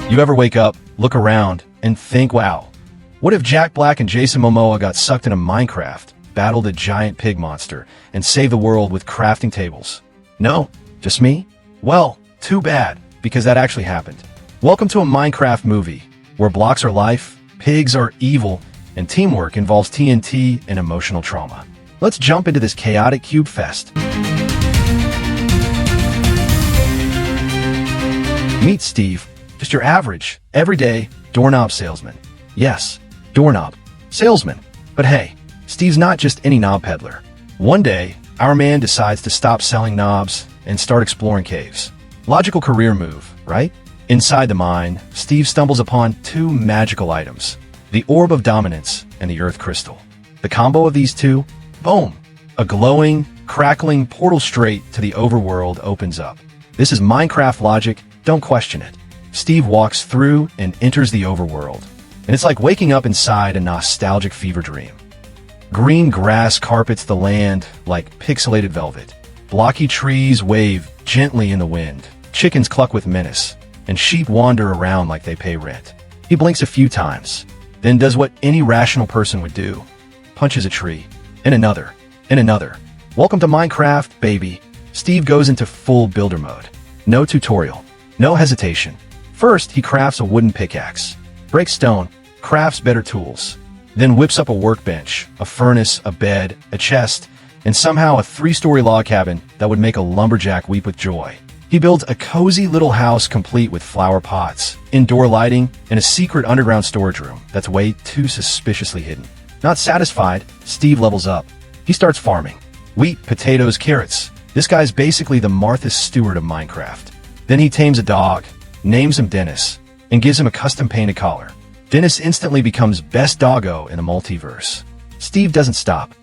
You ever wake up, look around, and think, wow, what if Jack Black and Jason Momoa got sucked into Minecraft, battled a giant pig monster, and saved the world with crafting tables? No? Just me? Well, too bad, because that actually happened. Welcome to a Minecraft movie, where blocks are life, pigs are evil, and teamwork involves TNT and emotional trauma. Let's jump into this chaotic cube fest. Meet Steve, just your average, everyday, doorknob salesman. Yes, doorknob salesman. But hey, Steve's not just any knob peddler. One day, our man decides to stop selling knobs and start exploring caves. Logical career move, right? Inside the mine, Steve stumbles upon two magical items, the Orb of Dominance and the Earth Crystal. The combo of these two, boom! A glowing, crackling portal straight to the overworld opens up. This is Minecraft logic, don't question it. Steve walks through and enters the overworld, and it's like waking up inside a nostalgic fever dream. Green grass carpets the land like pixelated velvet. Blocky trees wave gently in the wind. Chickens cluck with menace, and sheep wander around like they pay rent. He blinks a few times, then does what any rational person would do. Punches a tree, and another, and another. Welcome to Minecraft, baby. Steve goes into full builder mode. No tutorial, no hesitation. First, he crafts a wooden pickaxe, breaks stone, crafts better tools, then whips up a workbench, a furnace, a bed, a chest, and somehow a 3-story log cabin that would make a lumberjack weep with joy. He builds a cozy little house complete with flower pots, indoor lighting, and a secret underground storage room that's way too suspiciously hidden. Not satisfied, Steve levels up. He starts farming. Wheat, potatoes, carrots. This guy's basically the Martha Stewart of Minecraft. Then he tames a dog, names him Dennis, and gives him a custom-painted collar. Dennis instantly becomes best doggo in the multiverse. Steve doesn't stop.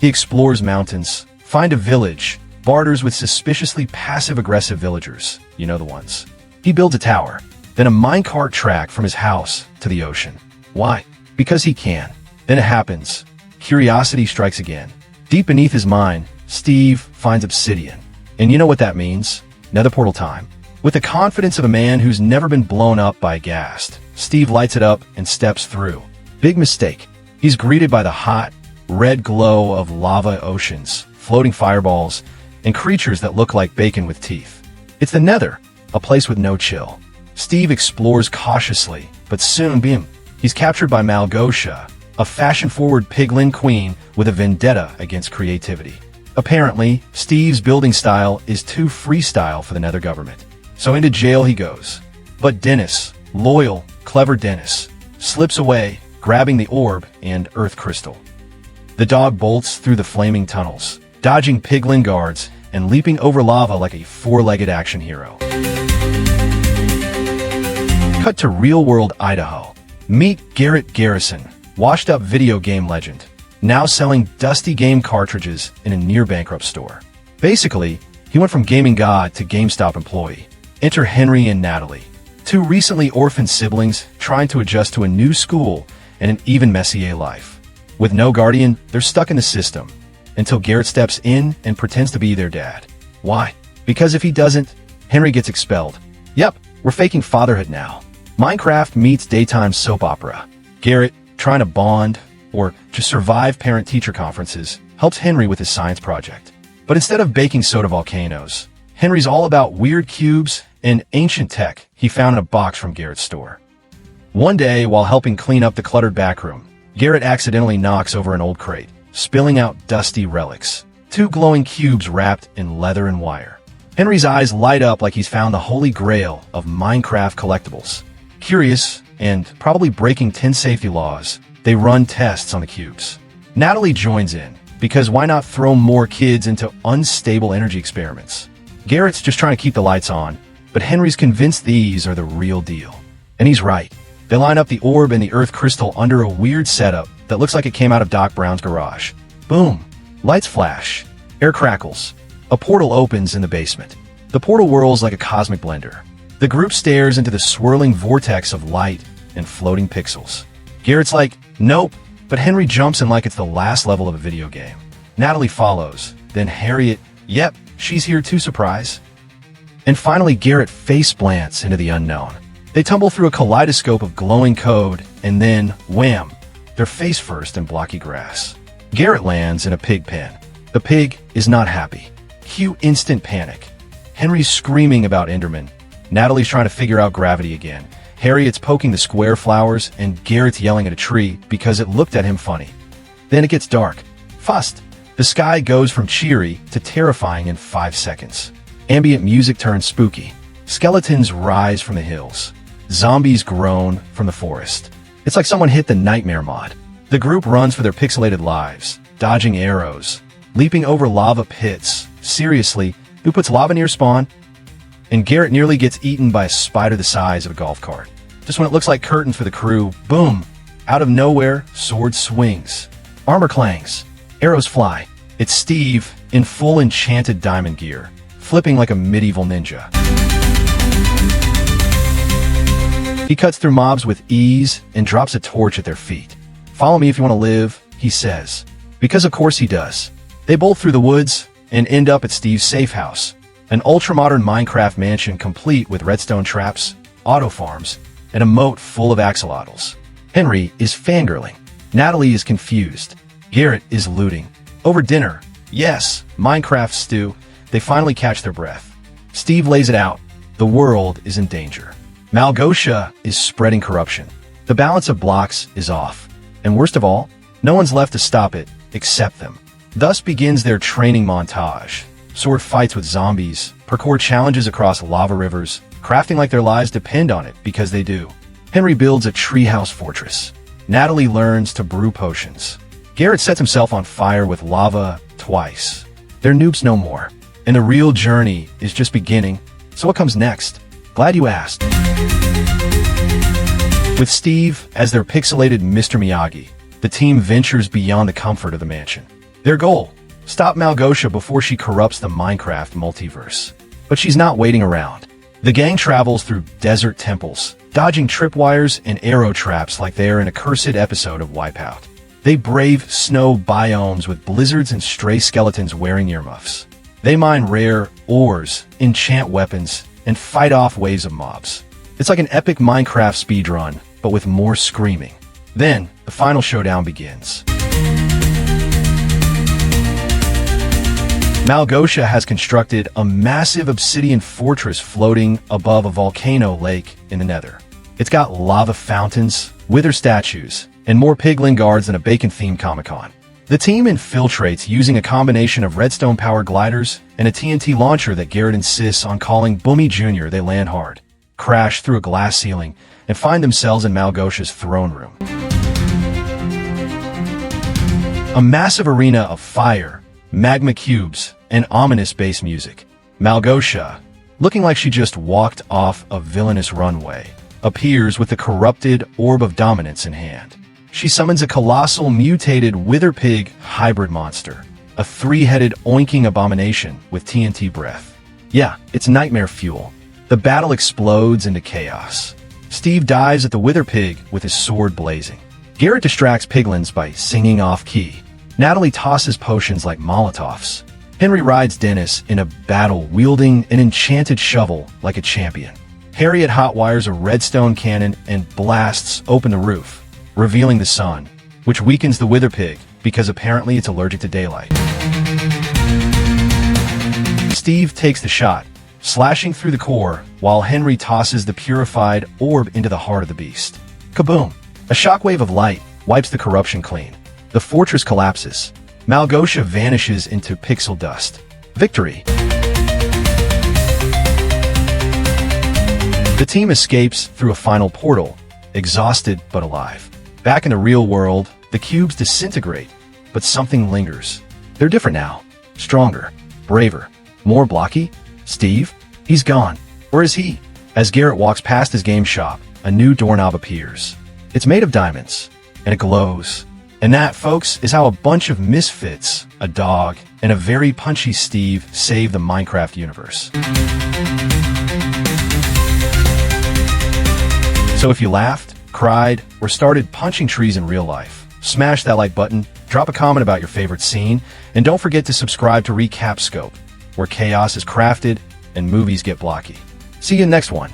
He explores mountains, finds a village, barters with suspiciously passive-aggressive villagers, you know the ones. He builds a tower, then a minecart track from his house to the ocean. Why? Because he can. Then it happens. Curiosity strikes again. Deep beneath his mind, Steve finds obsidian. And you know what that means? Nether portal time. With the confidence of a man who's never been blown up by a ghast, Steve lights it up and steps through. Big mistake. He's greeted by the hot, red glow of lava oceans, floating fireballs, and creatures that look like bacon with teeth. It's the Nether, a place with no chill. Steve explores cautiously, but soon, he's captured by Malgosia, a fashion-forward piglin queen with a vendetta against creativity. Apparently, Steve's building style is too freestyle for the Nether government. So into jail he goes. But Dennis, loyal, clever Dennis, slips away, grabbing the orb and earth crystal. The dog bolts through the flaming tunnels, dodging piglin guards and leaping over lava like a 4-legged action hero. Cut to real-world Idaho. Meet Garrett Garrison, washed-up video game legend, now selling dusty game cartridges in a near-bankrupt store. Basically, he went from gaming god to GameStop employee. Enter Henry and Natalie, two recently orphaned siblings trying to adjust to a new school and an even messier life. With no guardian, they're stuck in the system, until Garrett steps in and pretends to be their dad. Why? Because if he doesn't, Henry gets expelled. Yep, we're faking fatherhood now. Minecraft meets daytime soap opera. Garrett, trying to bond, or to survive parent-teacher conferences, helps Henry with his science project. But instead of baking soda volcanoes, Henry's all about weird cubes and ancient tech he found in a box from Garrett's store. One day, while helping clean up the cluttered backroom, Garrett accidentally knocks over an old crate, spilling out dusty relics. 2 glowing cubes wrapped in leather and wire. Henry's eyes light up like he's found the holy grail of Minecraft collectibles. Curious, and probably breaking 10 safety laws, they run tests on the cubes. Natalie joins in, because why not throw more kids into unstable energy experiments? Garrett's just trying to keep the lights on, but Henry's convinced these are the real deal. And he's right. They line up the orb and the earth crystal under a weird setup that looks like it came out of Doc Brown's garage. Boom! Lights flash. Air crackles. A portal opens in the basement. The portal whirls like a cosmic blender. The group stares into the swirling vortex of light and floating pixels. Garrett's like, nope, but Henry jumps in like it's the last level of a video game. Natalie follows, then Harriet, yep, she's here too, surprise. And finally Garrett face plants into the unknown. They tumble through a kaleidoscope of glowing code, and then, wham, they're face first in blocky grass. Garrett lands in a pig pen. The pig is not happy. Cue instant panic. Henry's screaming about Enderman. Natalie's trying to figure out gravity again. Harriet's poking the square flowers, and Garrett's yelling at a tree because it looked at him funny. Then it gets dark. Fast. The sky goes from cheery to terrifying in 5 seconds. Ambient music turns spooky. Skeletons rise from the hills. Zombies groan from the forest. It's like someone hit the nightmare mod. The group runs for their pixelated lives, dodging arrows, leaping over lava pits. Seriously, who puts lava near spawn? And Garrett nearly gets eaten by a spider the size of a golf cart. Just when it looks like curtains for the crew, boom! Out of nowhere, sword swings. Armor clangs. Arrows fly. It's Steve, in full enchanted diamond gear, flipping like a medieval ninja. He cuts through mobs with ease and drops a torch at their feet. "Follow me if you want to live," he says. Because of course he does. They bolt through the woods and end up at Steve's safe house, an ultra-modern Minecraft mansion complete with redstone traps, auto farms, and a moat full of axolotls. Henry is fangirling. Natalie is confused. Garrett is looting. Over dinner, yes, Minecraft stew, they finally catch their breath. Steve lays it out. The world is in danger. Malgosia is spreading corruption. The balance of blocks is off. And worst of all, no one's left to stop it except them. Thus begins their training montage. Sword fights with zombies, parkour challenges across lava rivers, crafting like their lives depend on it because they do. Henry builds a treehouse fortress. Natalie learns to brew potions. Garrett sets himself on fire with lava twice. They're noobs no more. And the real journey is just beginning. So what comes next? Glad you asked. With Steve as their pixelated Mr. Miyagi, the team ventures beyond the comfort of the mansion. Their goal: stop Malgosia before she corrupts the Minecraft multiverse. But she's not waiting around. The gang travels through desert temples, dodging tripwires and arrow traps like they're in a cursed episode of Wipeout. They brave snow biomes with blizzards and stray skeletons wearing earmuffs. They mine rare ores, enchant weapons, and fight off waves of mobs. It's like an epic Minecraft speedrun, but with more screaming. Then, the final showdown begins. Malgosia has constructed a massive obsidian fortress floating above a volcano lake in the Nether. It's got lava fountains, wither statues, and more piglin guards than a bacon-themed Comic-Con. The team infiltrates using a combination of redstone-powered gliders and a TNT launcher that Garrett insists on calling Boomy Jr. They land hard, crash through a glass ceiling, and find themselves in Malgosia's throne room. A massive arena of fire, magma cubes, and ominous bass music. Malgosia, looking like she just walked off a villainous runway, appears with the corrupted orb of dominance in hand. She summons a colossal mutated wither pig hybrid monster, a three-headed oinking abomination with TNT breath. Yeah, it's nightmare fuel. The battle explodes into chaos. Steve dives at the wither pig with his sword blazing. Garrett distracts piglins by singing off-key. Natalie tosses potions like Molotovs. Henry rides Dennis in a battle wielding an enchanted shovel like a champion. Harriet hotwires a redstone cannon and blasts open the roof, revealing the sun, which weakens the wither pig because apparently it's allergic to daylight. Steve takes the shot, slashing through the core, while Henry tosses the purified orb into the heart of the beast. Kaboom! A shockwave of light wipes the corruption clean. The fortress collapses. Malgosia vanishes into pixel dust. Victory! The team escapes through a final portal, exhausted but alive. Back in the real world, the cubes disintegrate, but something lingers. They're different now. Stronger, braver, more blocky. Steve? He's gone. Where is he? As Garrett walks past his game shop, a new doorknob appears. It's made of diamonds, and it glows. And that, folks, is how a bunch of misfits, a dog, and a very punchy Steve save the Minecraft universe. So if you laughed, cried, or started punching trees in real life, smash that like button, drop a comment about your favorite scene, and don't forget to subscribe to Recap Scope, where chaos is crafted and movies get blocky. See you in the next one.